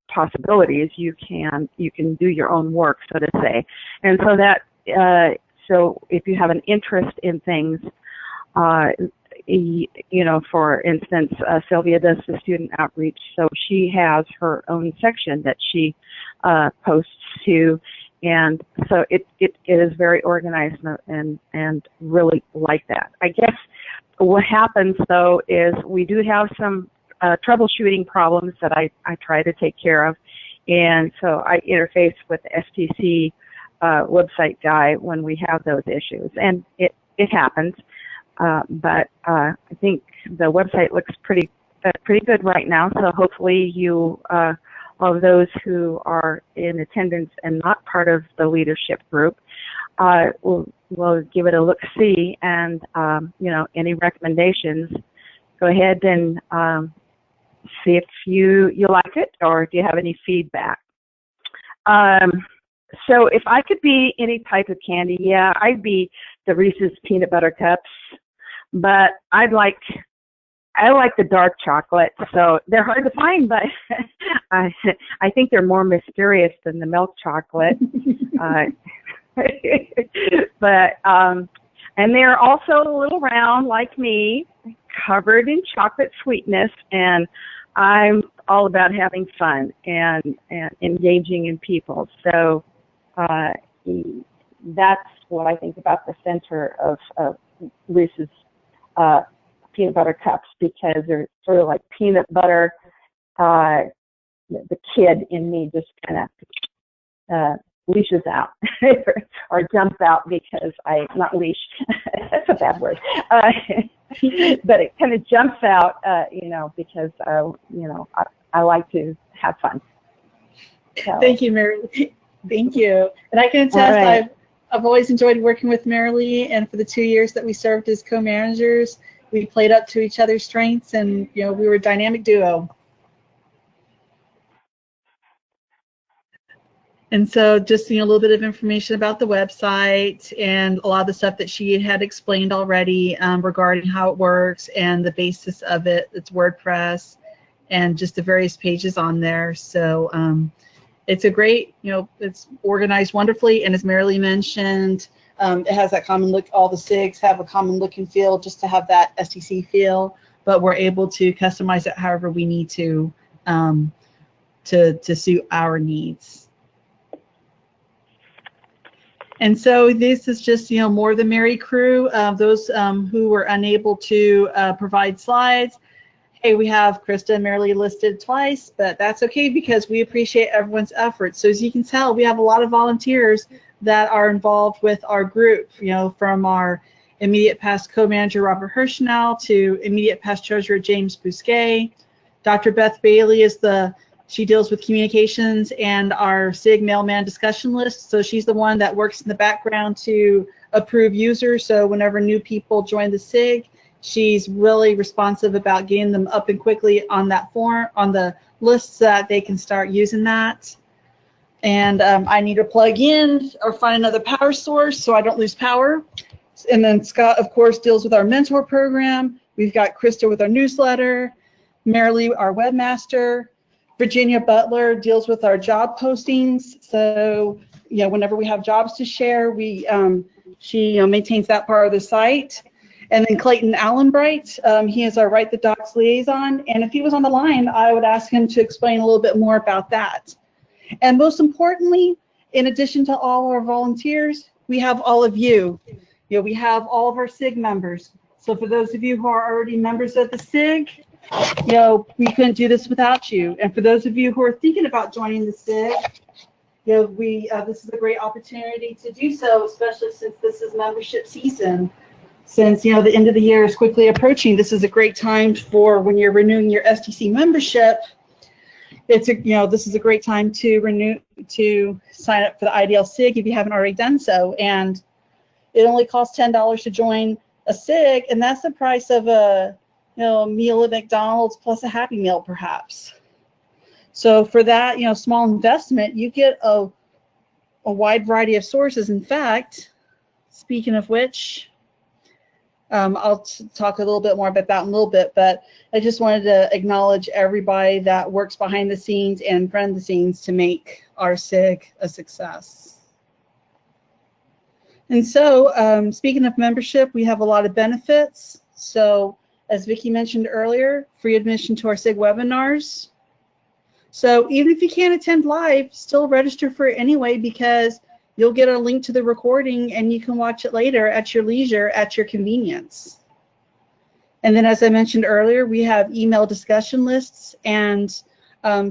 possibilities, you can do your own work, so to say. And so that so if you have an interest in things, you know, for instance, Sylvia does the student outreach, so she has her own section that she posts to, and so it is very organized and really like that. I guess what happens though is we do have some troubleshooting problems that I try to take care of, and so I interface with the STC website guy when we have those issues, and it happens. But I think the website looks pretty good right now. So hopefully you, all of those who are in attendance and not part of the leadership group, will give it a look-see, and you know, any recommendations, go ahead and see if you like it, or if you have any feedback. So if I could be any type of candy, yeah, I'd be the Reese's Peanut Butter Cups. But I like the dark chocolate, so they're hard to find, but I think they're more mysterious than the milk chocolate. But and they're also a little round like me, covered in chocolate sweetness, and I'm all about having fun and engaging in people. So that's what I think about the center of Reese's peanut butter cups, because they're sort of like peanut butter. The kid in me just kind of leashes out or jumps out, because not leash, that's a bad word, but it kind of jumps out, you know, because you know, I like to have fun. So. Thank you, Maralee. Thank you. And I can attest, right. I've always enjoyed working with Maralee, and for the 2 years that we served as co-managers, we played up to each other's strengths, and you know, we were a dynamic duo. And so just, you know, a little bit of information about the website and a lot of the stuff that she had explained already regarding how it works and the basis of it. It's WordPress and just the various pages on there. So it's a great, you know, it's organized wonderfully, and as Maralee mentioned, it has that common look. All the SIGs have a common look and feel, just to have that STC feel, but we're able to customize it however we need to suit our needs. And so this is just, you know, more of the merry crew of those who were unable to provide slides. Hey, we have Crista and Maralee listed twice, but that's okay, because we appreciate everyone's efforts. So as you can tell, we have a lot of volunteers that are involved with our group, you know, from our immediate past co-manager Robert Hirschnell to immediate past treasurer James Bousquet. Dr. Beth Bailey is she deals with communications and our SIG mailman discussion list. So she's the one that works in the background to approve users. So whenever new people join the SIG, she's really responsive about getting them up and quickly on that form, on the list, so that they can start using that. And I need to plug in or find another power source so I don't lose power. And then Scott, of course, deals with our mentor program. We've got Crista with our newsletter, Maralee, our webmaster, Virginia Butler deals with our job postings. So, whenever we have jobs to share, she maintains that part of the site. And then Clayton Allenbright, he is our Write the Docs liaison. And if he was on the line, I would ask him to explain a little bit more about that. And most importantly, in addition to all our volunteers, we have all of you. We have all of our SIG members. So for those of you who are already members of the SIG, we couldn't do this without you. And for those of you who are thinking about joining the SIG, this is a great opportunity to do so, especially since this is membership season. Since the end of the year is quickly approaching, this is a great time for when you're renewing your STC membership. This is a great time to sign up for the IDL SIG if you haven't already done so. And it only costs $10 to join a SIG, and that's the price of a meal at McDonald's plus a Happy Meal, perhaps. So for that small investment, you get a wide variety of sources. In fact, speaking of which, I'll talk a little bit more about that in a little bit, but I just wanted to acknowledge everybody that works behind the scenes and in front of the scenes to make our SIG a success. And so, speaking of membership, we have a lot of benefits. So, as Vicky mentioned earlier, free admission to our SIG webinars. So even if you can't attend live, still register for it anyway, because you'll get a link to the recording and you can watch it later at your leisure, at your convenience. And then, as I mentioned earlier, we have email discussion lists, and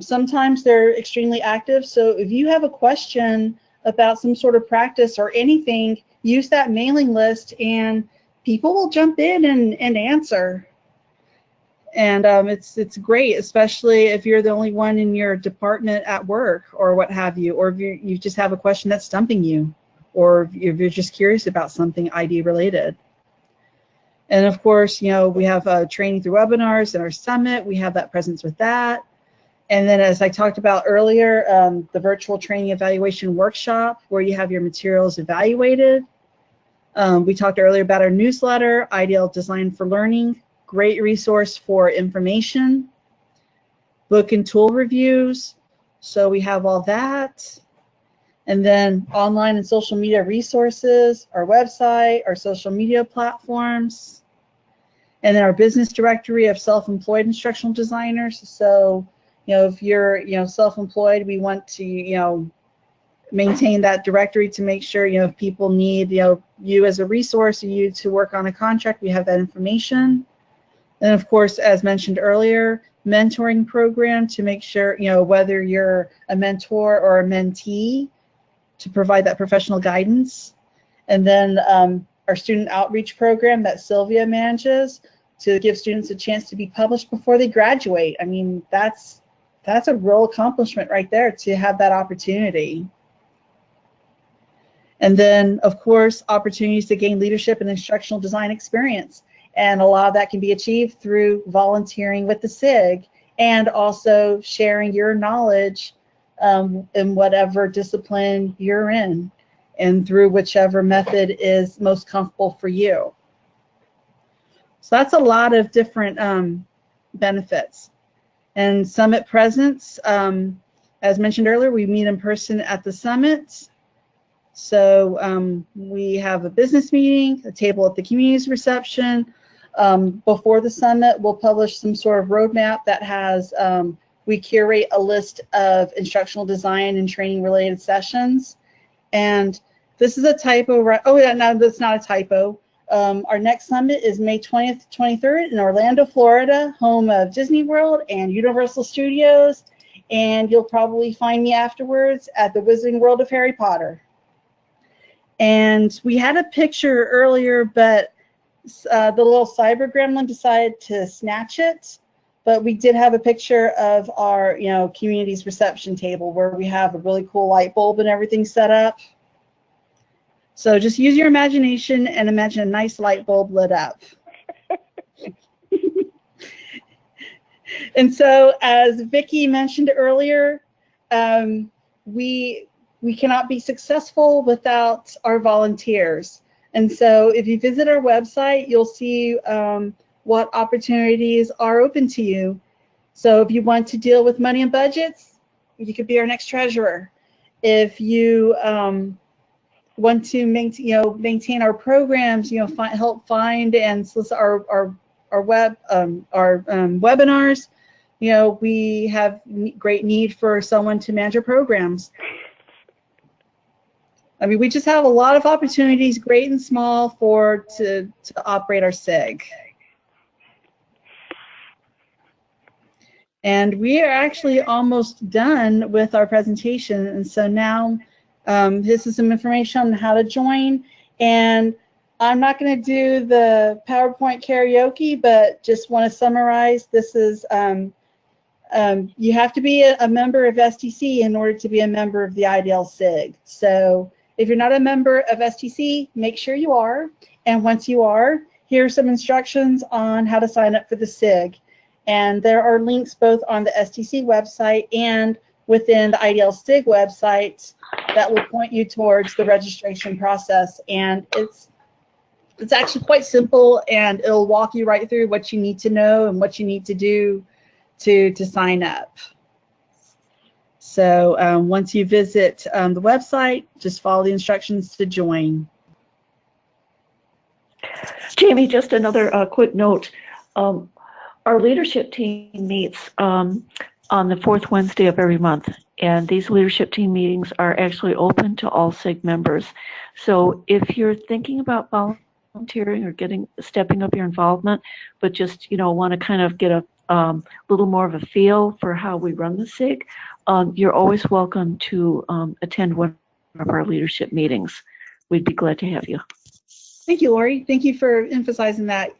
sometimes they're extremely active. So if you have a question about some sort of practice or anything, use that mailing list and people will jump in and answer. And it's great, especially if you're the only one in your department at work or what have you, or if you just have a question that's stumping you, or if you're just curious about something ID related. And of course, we have training through webinars and our summit. We have that presence with that. And then, as I talked about earlier, the virtual training evaluation workshop where you have your materials evaluated. We talked earlier about our newsletter, IDL Design for Learning. Great resource for information, book and tool reviews. So we have all that. And then online and social media resources, our website, our social media platforms, and then our business directory of self-employed instructional designers. So, if you're, self-employed, we want to, maintain that directory to make sure, if people need, you as a resource, you to work on a contract, we have that information. And of course, as mentioned earlier, mentoring program to make sure, whether you're a mentor or a mentee, to provide that professional guidance. And then our student outreach program that Sylvia manages to give students a chance to be published before they graduate. I mean, that's a real accomplishment right there to have that opportunity. And then, of course, opportunities to gain leadership and instructional design experience. And a lot of that can be achieved through volunteering with the SIG and also sharing your knowledge in whatever discipline you're in and through whichever method is most comfortable for you. So that's a lot of different benefits. And summit presence, as mentioned earlier, we meet in person at the summit. So we have a business meeting, a table at the community's reception. Before the summit, we'll publish some sort of roadmap that has, we curate a list of instructional design and training related sessions. And this is a typo, right? Oh yeah, no, that's not a typo. Our next summit is May 20th, 23rd in Orlando, Florida, home of Disney World and Universal Studios. And you'll probably find me afterwards at the Wizarding World of Harry Potter. And we had a picture earlier, but the little cyber gremlin decided to snatch it. But we did have a picture of our, community's reception table where we have a really cool light bulb and everything set up. So just use your imagination and imagine a nice light bulb lit up. And so, as Vicky mentioned earlier, we cannot be successful without our volunteers. And so if you visit our website, you'll see what opportunities are open to you. So if you want to deal with money and budgets, you could be our next treasurer. If you want to maintain our programs, help find and solicit our webinars, we have great need for someone to manage our programs. I mean, we just have a lot of opportunities, great and small, to operate our SIG. And we are actually almost done with our presentation. And so now this is some information on how to join. And I'm not going to do the PowerPoint karaoke, but just want to summarize. This is, you have to be a member of STC in order to be a member of the IDL SIG. So if you're not a member of STC, make sure you are. And once you are, here are some instructions on how to sign up for the SIG. And there are links both on the STC website and within the IDL SIG website that will point you towards the registration process. And it's actually quite simple, and it'll walk you right through what you need to know and what you need to do to sign up. So once you visit the website, just follow the instructions to join. Jamie, just another quick note. Our leadership team meets on the fourth Wednesday of every month, and these leadership team meetings are actually open to all SIG members. So if you're thinking about volunteering or stepping up your involvement, but just want to kind of get a little more of a feel for how we run the SIG, you're always welcome to attend one of our leadership meetings. We'd be glad to have you. Thank you, Lori. Thank you for emphasizing that.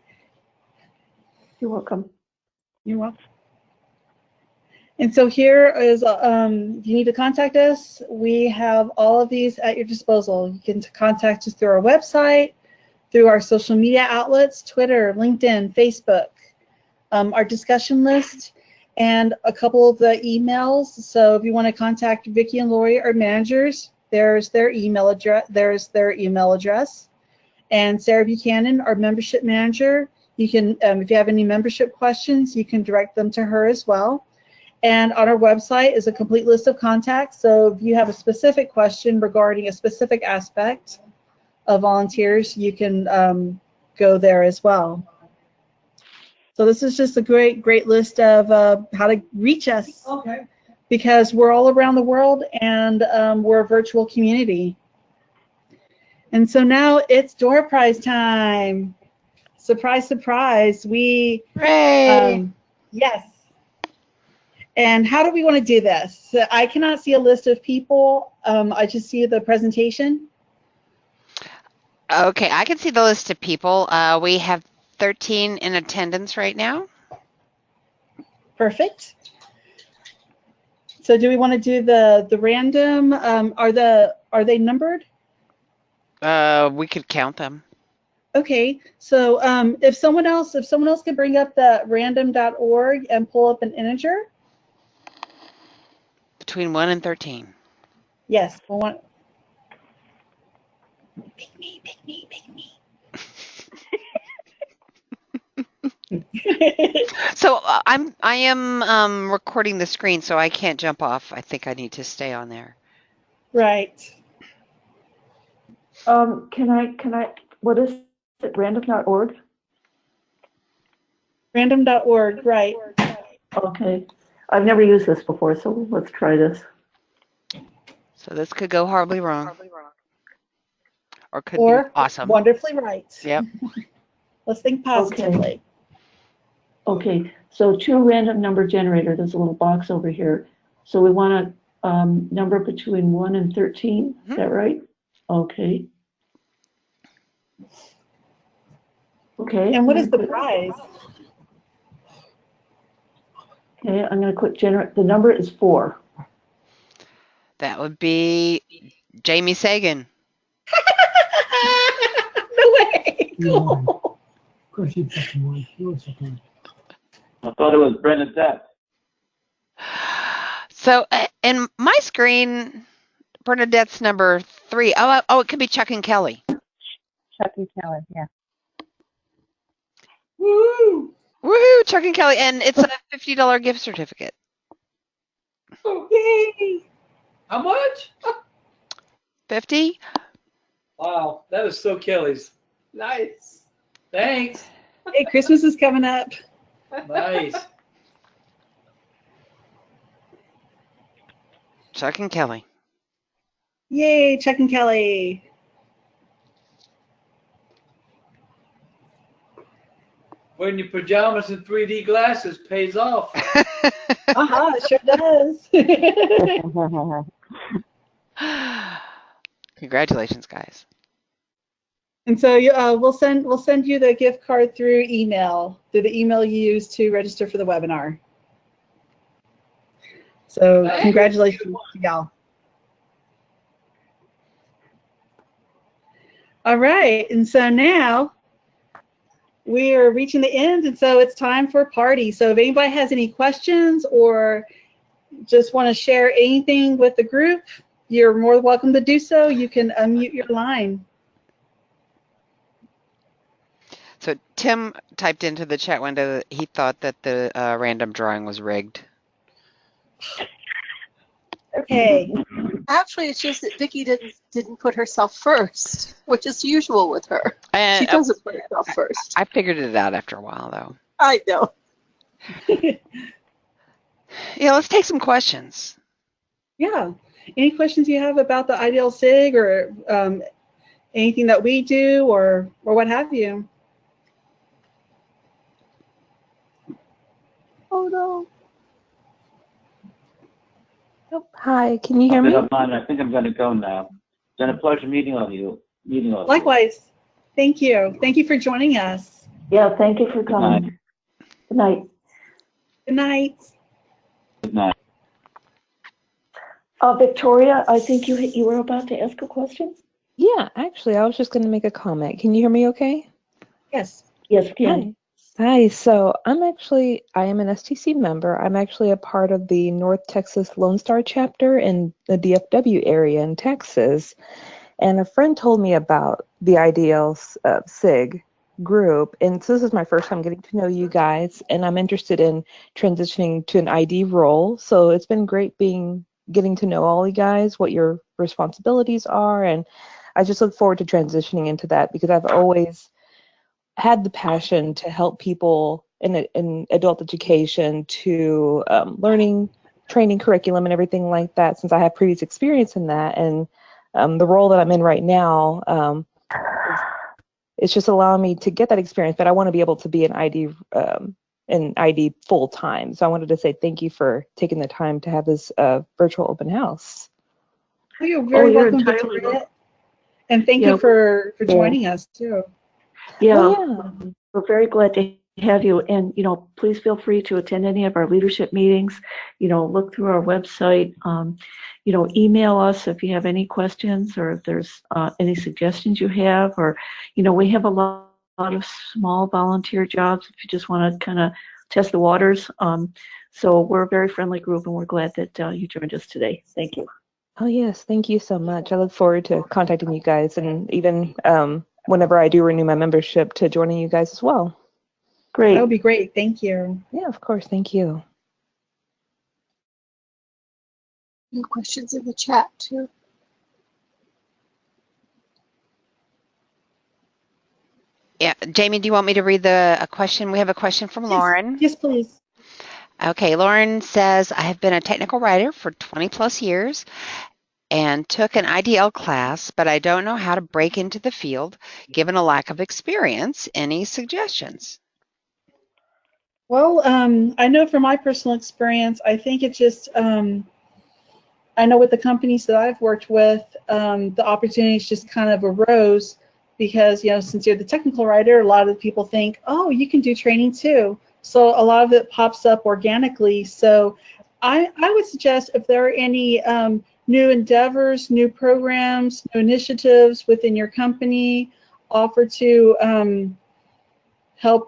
You're welcome. You're welcome. And so here is, if you need to contact us, we have all of these at your disposal. You can contact us through our website, through our social media outlets, Twitter, LinkedIn, Facebook, our discussion list, and a couple of the emails. So if you want to contact Vicky and Lori, our managers, there's their email address. And Sara Buchanan, our membership manager, you can, if you have any membership questions, you can direct them to her as well. And on our website is a complete list of contacts. So if you have a specific question regarding a specific aspect of volunteers, you can go there as well. So this is just a great list of how to reach us. Okay. Because we're all around the world, and we're a virtual community. And so now it's door prize time. Surprise, surprise. Yes. And how do we want to do this? So I cannot see a list of people. I just see the presentation. Okay, I can see the list of people. We have 13 in attendance right now. Perfect. So do we want to do the random? Are they numbered? We could count them. Okay, so if someone else could bring up the random.org and pull up an integer. Between 1 and 13. Yes, we'll want. Pick me. So I am recording the screen, so I can't jump off. I think I need to stay on there. Right. Can I, what is it, random.org? Random.org, right. Okay. I've never used this before, so let's try this. So this could go horribly wrong. Or could Or be awesome. Wonderfully right. Yep. Let's think positively. Okay, so to random number generator, there's a little box over here. So we want a number between 1 and 13, is that right? Okay. Okay. And what is the prize? Okay, I'm going to click generate. The number is 4. That would be Jamye Sagan. No way. Cool. Of course, you put some more fuel supply. I thought it was Bernadette. So in my screen, Bernadette's number 3. Oh, it could be Chuck and Kelly. Chuck and Kelly, yeah. Woo! Woohoo, Chuck and Kelly, and it's a $50 gift certificate. Yay! How much? 50? Wow, that is so Kelly's. Nice. Thanks. Hey, Christmas is coming up. Nice. Chuck and Kelly. Yay, Chuck and Kelly. Wearing your pajamas and 3D glasses pays off. Uh-huh, it sure does. Congratulations, guys. And so we'll send you the gift card through email, through the email you use to register for the webinar. So congratulations to y'all. All right, and so now we are reaching the end, and so it's time for a party. So if anybody has any questions or just want to share anything with the group, you're more than welcome to do so. You can unmute your line. So Tim typed into the chat window that he thought that the random drawing was rigged. Okay. Actually, it's just that Viqui didn't put herself first, which is usual with her. And, She doesn't put herself first. I figured it out after a while, though. I know. Yeah, let's take some questions. Yeah. Any questions you have about the IDL SIG or anything that we do or what have you? Oh no. Oh, hi, can you hear me? I think I'm going to go now. It's been a pleasure meeting all of you. Likewise. Thank you. Thank you for joining us. Yeah, thank you for coming. Good night. Good night. Good night. Victoria, I think you were about to ask a question? Yeah, actually, I was just going to make a comment. Can you hear me okay? Yes. Yes, we can. Hi, so I am an STC member. I'm actually a part of the North Texas Lone Star chapter in the DFW area in Texas. And a friend told me about the IDL SIG group. And so this is my first time getting to know you guys. And I'm interested in transitioning to an ID role. So it's been great getting to know all you guys, what your responsibilities are. And I just look forward to transitioning into that because I've always had the passion to help people in adult education to learning, training curriculum and everything like that since I have previous experience in that. And the role that I'm in right now, it's just allowing me to get that experience, but I want to be able to be an ID full time. So I wanted to say thank you for taking the time to have this virtual open house. Oh, you're very welcome, entirely Victoria. And thank you for joining us too. Yeah, we're very glad to have you. And, please feel free to attend any of our leadership meetings, look through our website, email us if you have any questions or if there's any suggestions you have, or, we have a lot of small volunteer jobs if you just want to kind of test the waters. So we're a very friendly group and we're glad that you joined us today. Thank you. Oh, yes. Thank you so much. I look forward to contacting you guys and even whenever I do renew my membership to joining you guys as well. Great. That would be great. Thank you. Yeah, of course. Thank you. No questions in the chat too. Yeah, Jamie, do you want me to read a question? We have a question from Lauren. Yes, please. Okay, Lauren says, I have been a technical writer for 20 plus years and took an IDL class, but I don't know how to break into the field given a lack of experience. Any suggestions? Well, I know from my personal experience, I think it's just, I know with the companies that I've worked with, the opportunities just kind of arose because, since you're the technical writer, a lot of the people think, oh, you can do training too. So a lot of it pops up organically. So I would suggest if there are any new endeavors, new programs, new initiatives within your company, offer to help,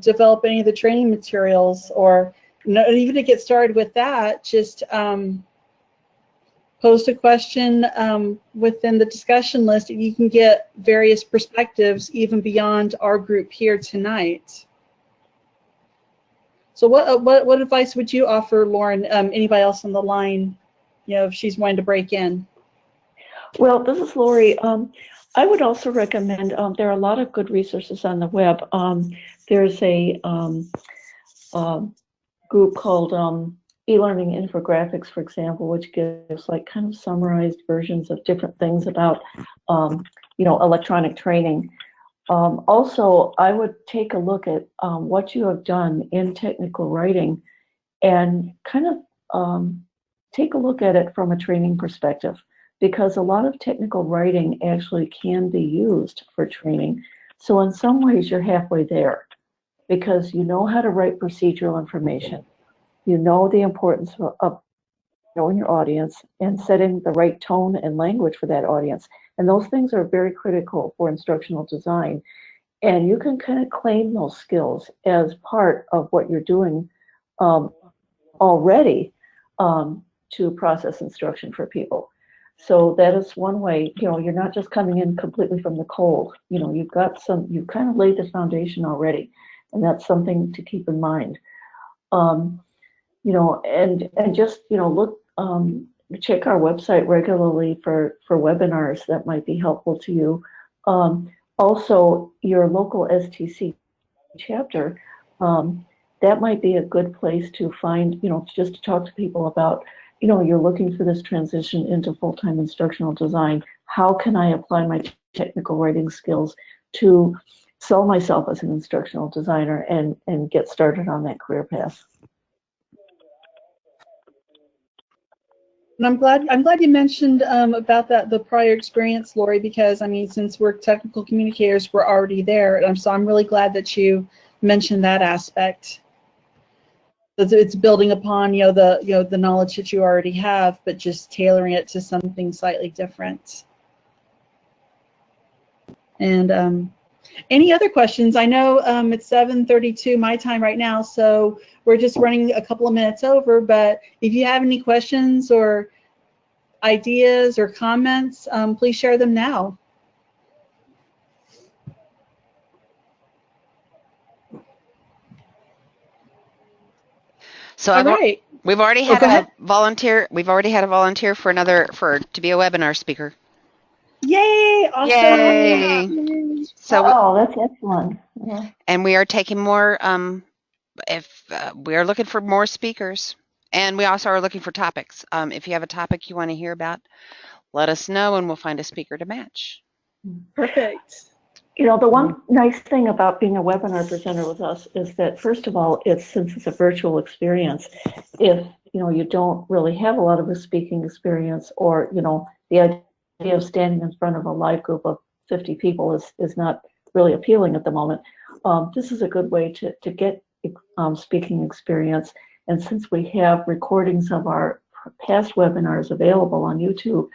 develop any of the training materials, or even to get started with that, just post a question within the discussion list. You can get various perspectives even beyond our group here tonight. So what advice would you offer, Lauren? Anybody else on the line, if she's wanting to break in? Well, this is Lori. I would also recommend, there are a lot of good resources on the web. There's a group called e-learning infographics, for example, which gives like kind of summarized versions of different things about, electronic training. Also, I would take a look at what you have done in technical writing and kind of take a look at it from a training perspective, because a lot of technical writing actually can be used for training. So in some ways, you're halfway there, because you know how to write procedural information. You know the importance of knowing your audience and setting the right tone and language for that audience. And those things are very critical for instructional design. And you can kind of claim those skills as part of what you're doing already to process instruction for people. So that is one way, you're not just coming in completely from the cold. You've kind of laid the foundation already. And that's something to keep in mind. And just, look, check our website regularly for webinars that might be helpful to you. Also, your local STC chapter, that might be a good place to find, just to talk to people about, you're looking for this transition into full-time instructional design. How can I apply my technical writing skills to sell myself as an instructional designer and get started on that career path? And I'm glad you mentioned about the prior experience, Lori, because since we're technical communicators, we're already there, and so I'm really glad that you mentioned that aspect. It's building upon the knowledge that you already have, but just tailoring it to something slightly different. And any other questions? I know it's 7:32 my time right now, so we're just running a couple of minutes over, but if you have any questions or ideas or comments, please share them now. So we've already had a volunteer. We've already had a volunteer to be a webinar speaker. Yay! Awesome! Yay! So that's excellent. Yeah. And we are taking more. We are looking for more speakers, and we also are looking for topics. If you have a topic you want to hear about, let us know, and we'll find a speaker to match. Perfect. The one nice thing about being a webinar presenter with us is that, first of all, since it's a virtual experience, if you don't really have a lot of a speaking experience, or the idea of standing in front of a live group of 50 people is not really appealing at the moment, this is a good way to get speaking experience. And since we have recordings of our past webinars available on YouTube,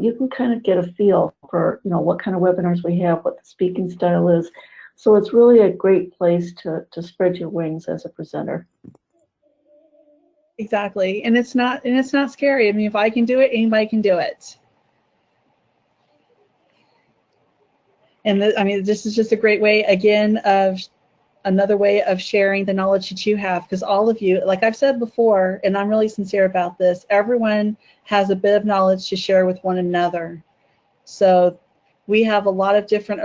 you can kind of get a feel for what kind of webinars we have, what the speaking style is. So it's really a great place to spread your wings as a presenter. Exactly, and it's not scary. If I can do it, anybody can do it. And this is just a great way, again, of another way of sharing the knowledge that you have, because all of you, like I've said before, and I'm really sincere about this, everyone has a bit of knowledge to share with one another. So we have a lot of different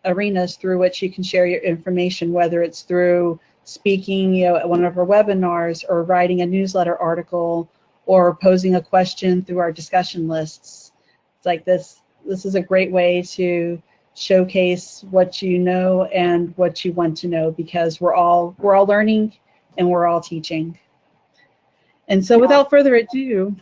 arenas through which you can share your information, whether it's through speaking at one of our webinars, or writing a newsletter article, or posing a question through our discussion lists. It's like this is a great way to showcase what you know and what you want to know, because we're all learning and we're all teaching. And so without further ado,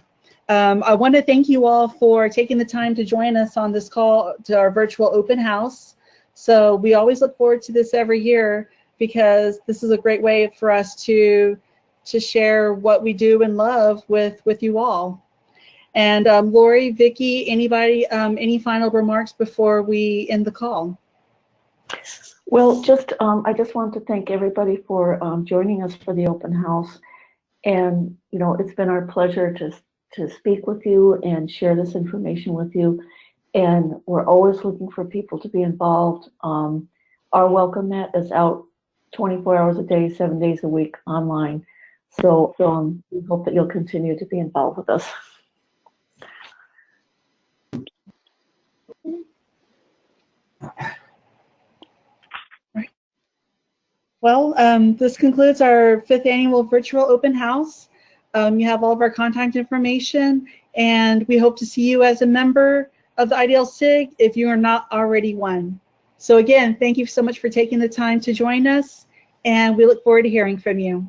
I want to thank you all for taking the time to join us on this call to our virtual open house. So we always look forward to this every year, because this is a great way for us to share what we do and love with you all. And Lori, Vicky, anybody, any final remarks before we end the call? Well, I just want to thank everybody for joining us for the open house. And it's been our pleasure to speak with you and share this information with you. And we're always looking for people to be involved. Our welcome mat is out 24 hours a day, 7 days a week online. So we hope that you'll continue to be involved with us. Well, this concludes our 5th annual virtual open house. You have all of our contact information, and we hope to see you as a member of the IDL SIG if you are not already one. So again, thank you so much for taking the time to join us, and we look forward to hearing from you.